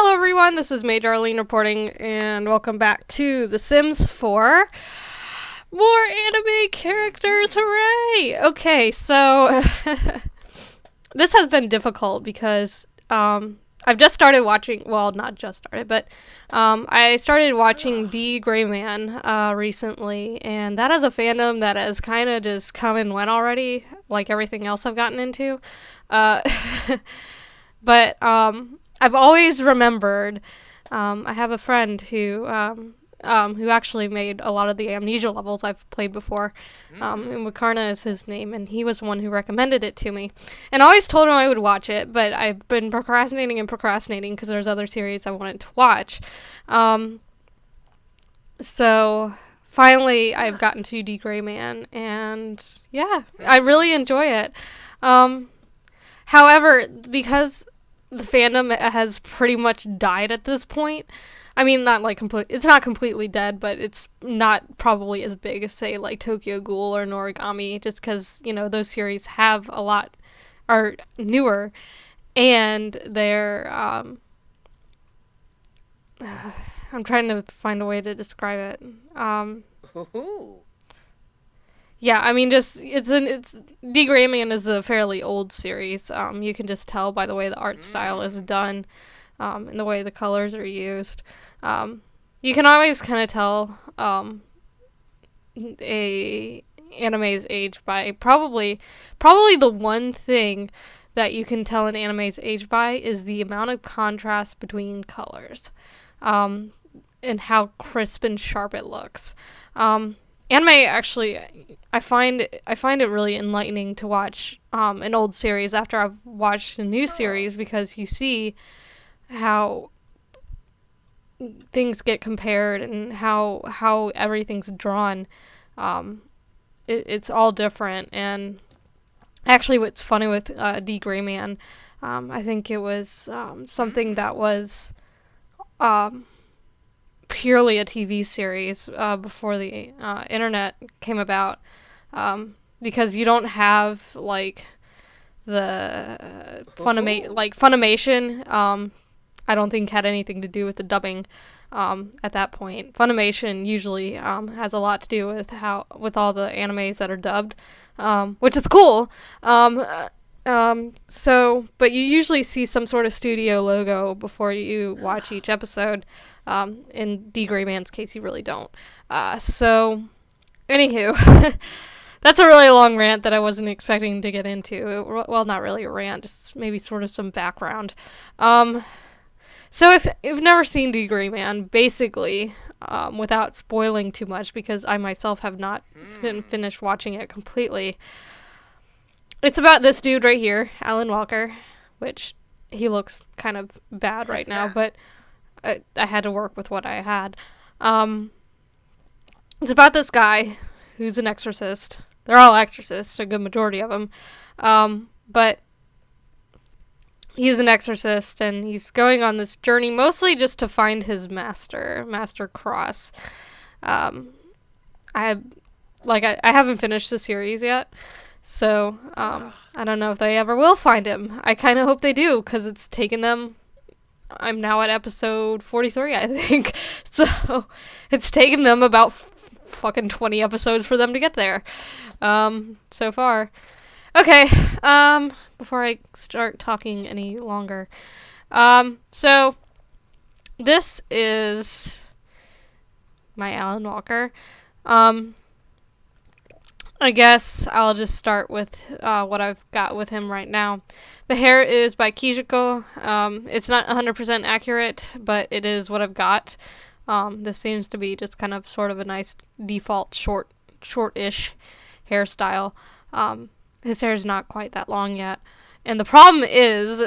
Hello everyone, this is Major Arlene reporting, and welcome back to The Sims 4. More anime characters, hooray! Okay, so this has been difficult because I've just started watching, well, not just started, but I started watching D.Gray-Man recently, and that is a fandom that has kind of just come and went already, like everything else I've gotten into. But I've always remembered, I have a friend who actually made a lot of the Amnesia levels I've played before. And Wakarna is his name, and he was the one who recommended it to me. And I always told him I would watch it, but I've been procrastinating because there's other series I wanted to watch. So finally I've gotten to D.Gray-Man, and yeah, I really enjoy it. However, because the fandom has pretty much died at this point. I mean, not like it's not completely dead, but it's not probably as big as, say, like Tokyo Ghoul or Noragami, just because, you know, those series are newer, and they're, I'm trying to find a way to describe it. Yeah, I mean, it's D.Gray-Man is a fairly old series. You can just tell by the way the art style is done, and the way the colors are used. You can always kind of tell a anime's age by probably the one thing that you can tell an anime's age by is the amount of contrast between colors, and how crisp and sharp it looks. Anime, actually, I find it really enlightening to watch an old series after I've watched a new series, because you see how things get compared and how everything's drawn. It's all different. And actually, what's funny with D.Gray-Man, I think it was something that was purely a TV series before the internet came about, because you don't have like the Funimation. I don't think had anything to do with the dubbing at that point. Funimation usually has a lot to do with with all the animes that are dubbed, which is cool. But you usually see some sort of studio logo before you watch each episode. In D.Gray-Man's case, you really don't. So, anywho, that's a really long rant that I wasn't expecting to get into. Well, not really a rant, just maybe sort of some background. So if you've never seen D.Gray-Man, basically, without spoiling too much, because I myself have not finished watching it completely, it's about this dude right here, Alan Walker, which he looks kind of bad right now, but I had to work with what I had. It's about this guy who's an exorcist. They're all exorcists, a good majority of them. But he's an exorcist, and he's going on this journey mostly just to find his Master Cross. I haven't finished the series yet. So, I don't know if they ever will find him. I kind of hope they do, because it's taken them... I'm now at episode 43, I think. So, it's taken them about fucking 20 episodes for them to get there. So far. Okay, before I start talking any longer. So, this is my Alan Walker. I guess I'll just start with what I've got with him right now. The hair is by Kijiko. It's not 100% accurate, but it is what I've got. This seems to be just kind of sort of a nice default short-ish hairstyle. His hair is not quite that long yet. And the problem is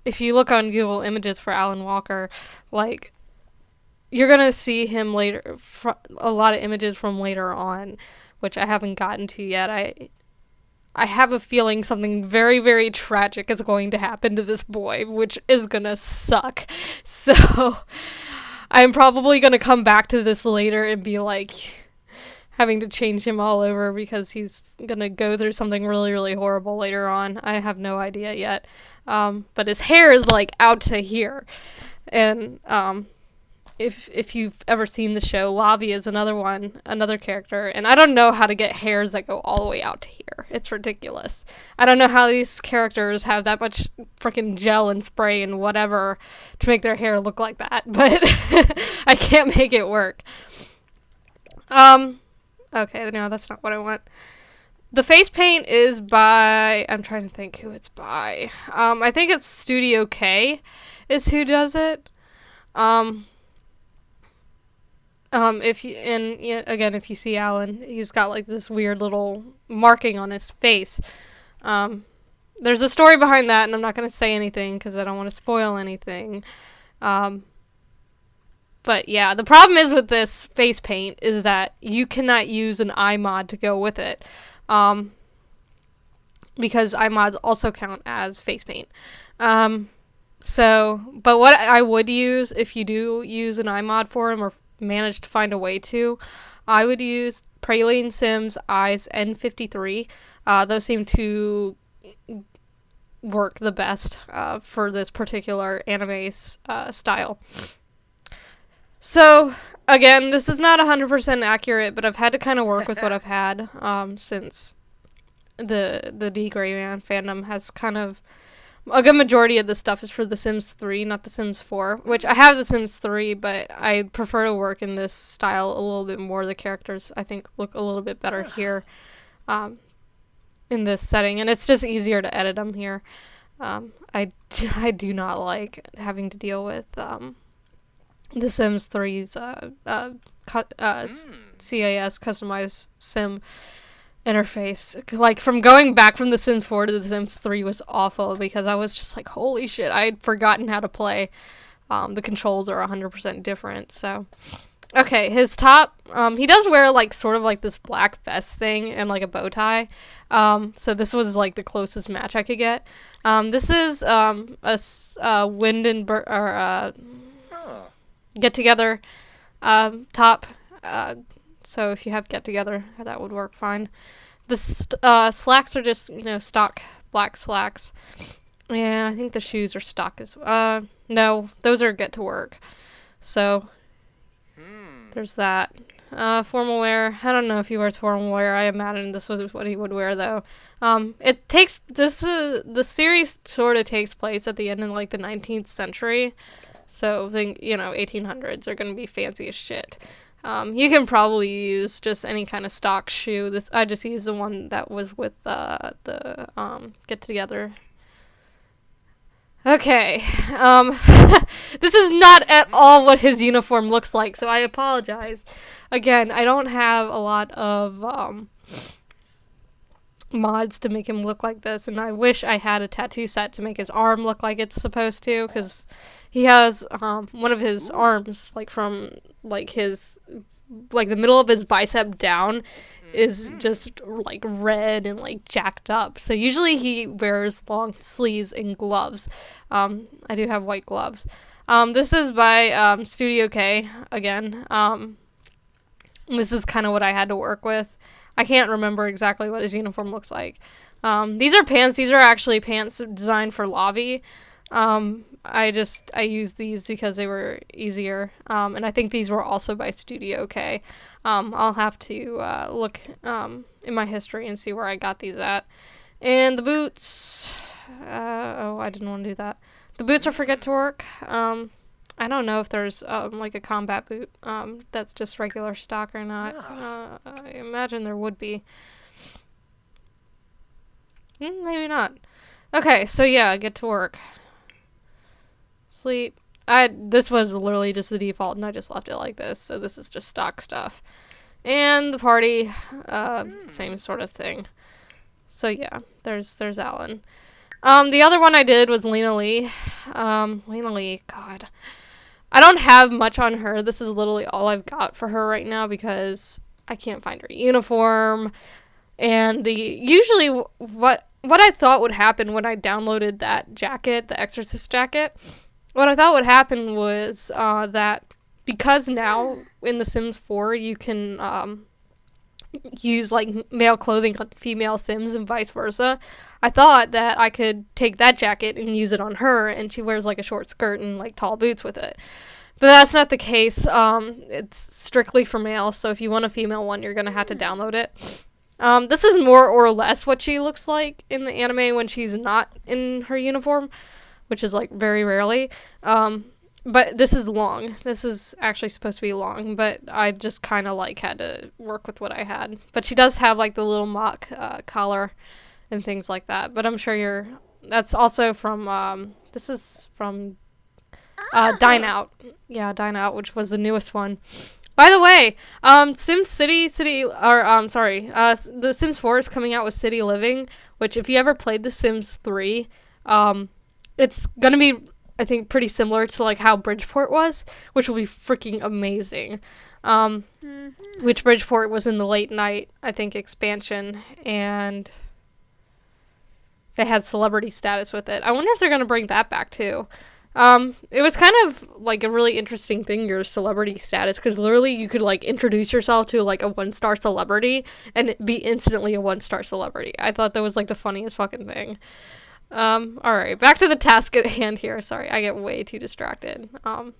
if you look on Google Images for Alan Walker, like, you're going to see him later, a lot of images from later on, which I haven't gotten to yet. I have a feeling something very, very tragic is going to happen to this boy, which is going to suck. So, I'm probably going to come back to this later and be like, having to change him all over because he's gonna go through something really, really horrible later on. I have no idea yet. But his hair is like out to here. And if you've ever seen the show, Lavi is another character, and I don't know how to get hairs that go all the way out to here. It's ridiculous. I don't know how these characters have that much freaking gel and spray and whatever to make their hair look like that, but I can't make it work. Okay, no, that's not what I want. The face paint is by, I'm trying to think who it's by. I think it's Studio K is who does it. If you see Alan, he's got like this weird little marking on his face. There's a story behind that, and I'm not going to say anything because I don't want to spoil anything. But yeah, the problem is with this face paint is that you cannot use an iMod to go with it. Because iMods also count as face paint. But what I would use if you do use an iMod for him or manage to find a way to, I would use Praline Sims Eyes N53. Those seem to work the best for this particular anime style. So, again, this is not 100% accurate, but I've had to kind of work with what I've had since the D.Gray-Man fandom has kind of... A good majority of the stuff is for The Sims 3, not The Sims 4, which I have The Sims 3, but I prefer to work in this style a little bit more. The characters, I think, look a little bit better here in this setting, and it's just easier to edit them here. I do not like having to deal with The Sims 3's CAS, customized sim interface. Like, from going back from The Sims 4 to The Sims 3 was awful because I was just like, holy shit, I had forgotten how to play. The controls are 100% different, so... Okay, his top, he does wear, like, sort of like this black vest thing and, like, a bow tie. So this was, like, the closest match I could get. This is, a Wind and get-together, top. So if you have get-together, that would work fine. The slacks are just, stock black slacks. And I think the shoes are stock as well. No, those are get-to-work. So, there's that. Formal wear. I don't know if he wears formal wear. I imagine this was what he would wear, though. The series sort of takes place at the end of, like, the 19th century. So, 1800s are going to be fancy as shit. You can probably use just any kind of stock shoe. I just used the one that was with the get-together. Okay. This is not at all what his uniform looks like, so I apologize. Again, I don't have a lot of mods to make him look like this, and I wish I had a tattoo set to make his arm look like it's supposed to, because he has one of his arms, like, from, like, his, like, the middle of his bicep down is just, like, red and, like, jacked up. So usually he wears long sleeves and gloves. I do have white gloves. This is by Studio K, again. This is kind of what I had to work with. I can't remember exactly what his uniform looks like. These are pants. These are actually pants designed for Lavi. I used these because they were easier. And I think these were also by Studio K. I'll have to look in my history and see where I got these at. And the boots... I didn't want to do that. The boots are for Get to Work. I don't know if there's like a combat boot that's just regular stock or not. I imagine there would be. Maybe not. Okay, so yeah, Get to Work. Sleep. This was literally just the default, and I just left it like this. So this is just stock stuff. And the party, same sort of thing. So yeah, there's Alan. The other one I did was Leenalee. Leenalee, God. I don't have much on her. This is literally all I've got for her right now because I can't find her uniform. And usually what I thought would happen when I downloaded that jacket, the Exorcist jacket, what I thought would happen was that because now in The Sims 4 you can use like male clothing on female Sims and vice versa. I thought that I could take that jacket and use it on her, and she wears like a short skirt and like tall boots with it. But that's not the case. It's strictly for males, so if you want a female one, you're gonna have to download it. This is more or less what she looks like in the anime when she's not in her uniform, which is like very rarely. But this is long. This is actually supposed to be long, but I just kind of like had to work with what I had. But she does have like the little mock collar and things like that. But I'm sure that's also from, this is from Dine Out. Yeah, Dine Out, which was the newest one. By the way, The Sims 4 is coming out with City Living, which if you ever played The Sims 3, it's gonna be, I think, pretty similar to like how Bridgeport was, which will be freaking amazing. Which Bridgeport was in the late night, I think, expansion, and they had celebrity status with it. I wonder if they're gonna bring that back too. It was kind of like a really interesting thing, your celebrity status, because literally you could like introduce yourself to like a 1-star celebrity and be instantly a 1-star celebrity. I thought that was like the funniest fucking thing. Alright, back to the task at hand here. Sorry, I get way too distracted. I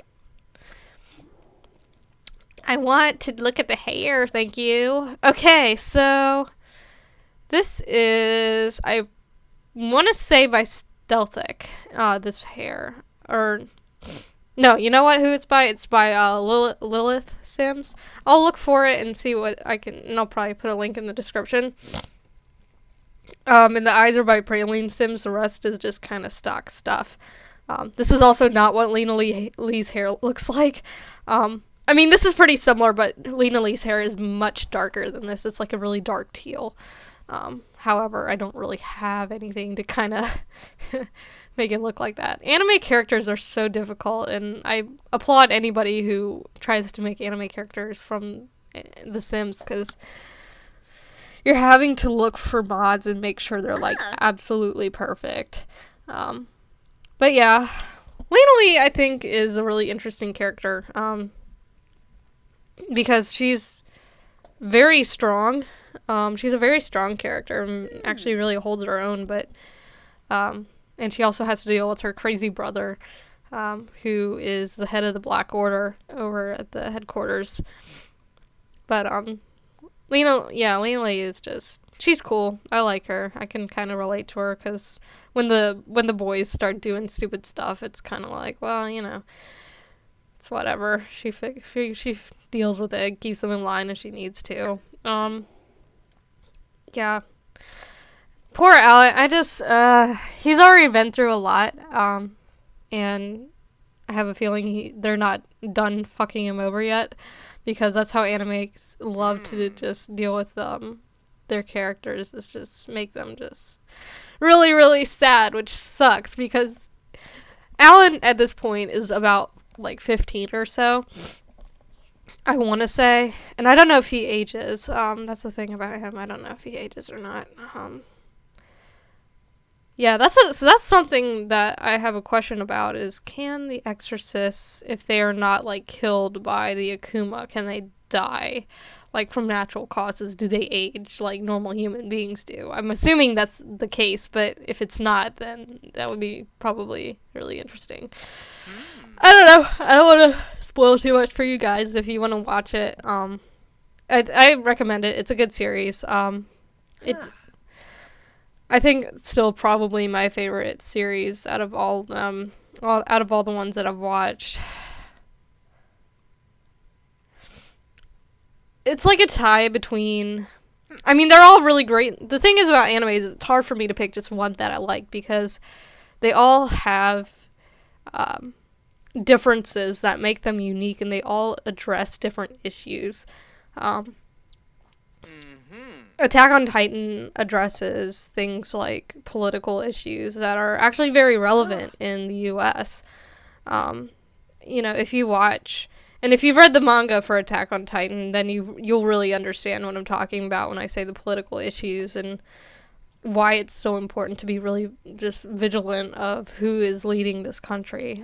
want to look at the hair, thank you. Okay, so this is, I want to say by Stealthic, this hair. Or, no, you know what, who it's by? It's by, Lilith Sims. I'll look for it and see what I can, and I'll probably put a link in the description. And the eyes are by Praline Sims, the rest is just kind of stock stuff. This is also not what Leenalee Lee's hair looks like. I mean, this is pretty similar, but Leenalee Lee's hair is much darker than this. It's like a really dark teal. However, I don't really have anything to kind of make it look like that. Anime characters are so difficult, and I applaud anybody who tries to make anime characters from The Sims, because you're having to look for mods and make sure they're like absolutely perfect. But yeah, Leenalee, I think, is a really interesting character, because she's very strong. She's a very strong character and actually really holds her own, but and she also has to deal with her crazy brother, who is the head of the Black Order over at the headquarters. But Leenalee is just, she's cool. I like her. I can kind of relate to her, because when the boys start doing stupid stuff, it's kind of like, well, you know, it's whatever. She deals with it, keeps them in line if she needs to. Yeah. Poor Alan. I just, he's already been through a lot, and I have a feeling they're not done fucking him over yet, because that's how animes love to just deal with, their characters, is just make them just really, really sad, which sucks, because Alan at this point is about, like, 15 or so, I want to say, and I don't know if he ages. That's the thing about him. I don't know if he ages or not. Yeah, that's something that I have a question about, is can the exorcists, if they are not like killed by the Akuma, can they die like from natural causes? Do they age like normal human beings do? I'm assuming that's the case, but if it's not, then that would be probably really interesting. I don't know. I don't want to spoil too much for you guys. If you want to watch it, I recommend it. It's a good series. I think it's still probably my favorite series out of all of them, out of all the ones that I've watched. It's like a tie between, I mean, they're all really great. The thing is about animes is it's hard for me to pick just one that I like, because they all have differences that make them unique, and they all address different issues. Attack on Titan addresses things like political issues that are actually very relevant in the US. You know, if you watch, and if you've read the manga for Attack on Titan, then you'll really understand what I'm talking about when I say the political issues and why it's so important to be really just vigilant of who is leading this country.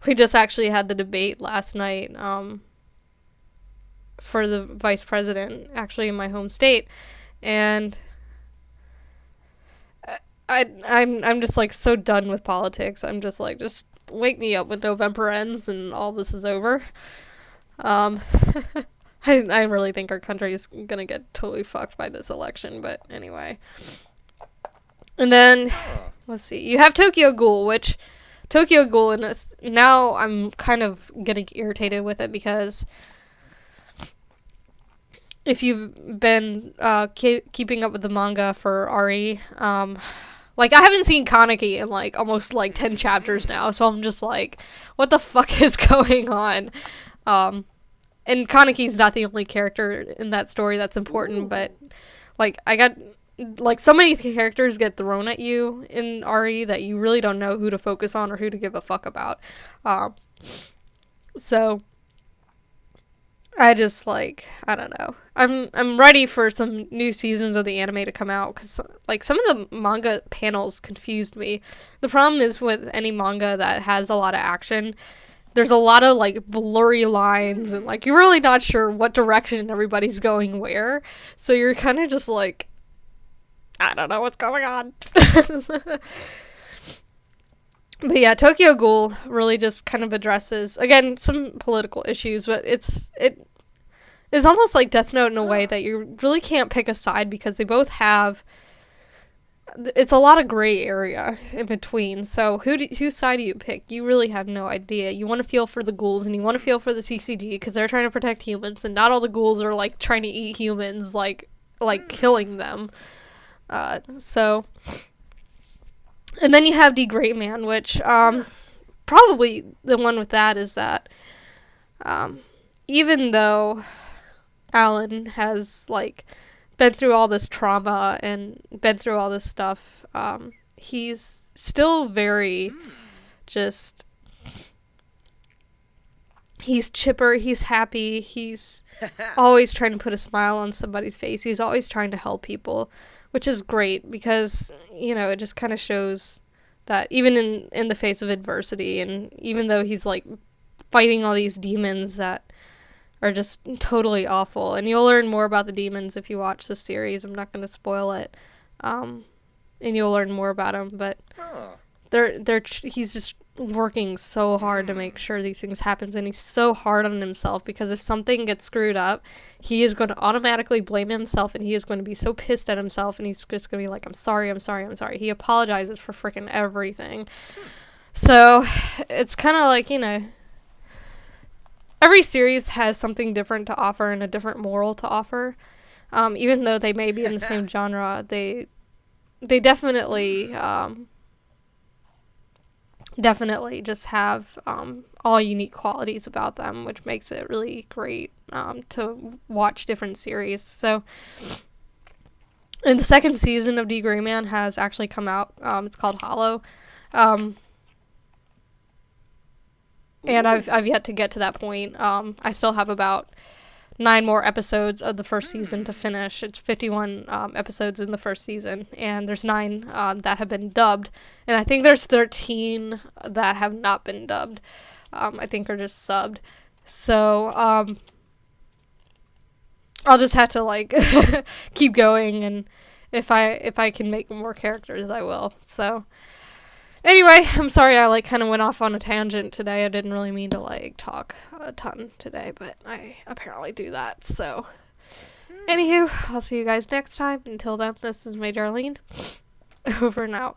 We just actually had the debate last night for the vice president, actually in my home state, and I'm just like so done with politics. I'm just like, just wake me up when November ends and all this is over. Um, I really think our country is gonna get totally fucked by this election, but anyway. And then, let's see, you have Tokyo Ghoul, which Tokyo Ghoul, and now I'm kind of getting irritated with it because if you've been keeping up with the manga for Ari, like, I haven't seen Kaneki in, like, almost, like, 10 chapters now, so I'm just like, what the fuck is going on? And Kaneki's not the only character in that story that's important, but, like, so many characters get thrown at you in Ari that you really don't know who to focus on or who to give a fuck about. So I just, like, I don't know. I'm ready for some new seasons of the anime to come out, because, like, some of the manga panels confused me. The problem is with any manga that has a lot of action, there's a lot of, like, blurry lines, and, like, you're really not sure what direction everybody's going where, so you're kind of just like, I don't know what's going on. But yeah, Tokyo Ghoul really just kind of addresses, again, some political issues, but it is almost like Death Note in a way that you really can't pick a side, because they both have, it's a lot of gray area in between. So whose side do you pick? You really have no idea. You want to feel for the ghouls, and you want to feel for the CCG, because they're trying to protect humans, and not all the ghouls are, like, trying to eat humans, like killing them. So... And then you have D.Gray-Man, which, probably the one with that is that, even though Alan has, like, been through all this trauma and been through all this stuff, he's still very just, he's chipper, he's happy, he's always trying to put a smile on somebody's face, he's always trying to help people, which is great, because, you know, it just kind of shows that even in the face of adversity, and even though he's, like, fighting all these demons that are just totally awful, and you'll learn more about the demons if you watch the series. I'm not going to spoil it, and you'll learn more about them, but he's just working so hard to make sure these things happen, and he's so hard on himself, because if something gets screwed up, he is going to automatically blame himself, and he is going to be so pissed at himself, and he's just going to be like, I'm sorry. He apologizes for freaking everything. So it's kind of like, you know, every series has something different to offer and a different moral to offer. Even though they may be in the same genre, they definitely just have all unique qualities about them, which makes it really great to watch different series. So, and the second season of D.Gray-Man has actually come out. It's called Hallow. And I've yet to get to that point. I still have about 9 more episodes of the first season to finish. It's 51 episodes in the first season, and there's 9 that have been dubbed, and I think there's 13 that have not been dubbed. I think are just subbed. So I'll just have to, like, keep going, and if I can make more characters, I will. So anyway, I'm sorry I, like, kind of went off on a tangent today. I didn't really mean to, like, talk a ton today, but I apparently do that. So anywho, I'll see you guys next time. Until then, this is Major Arlene. Over and out.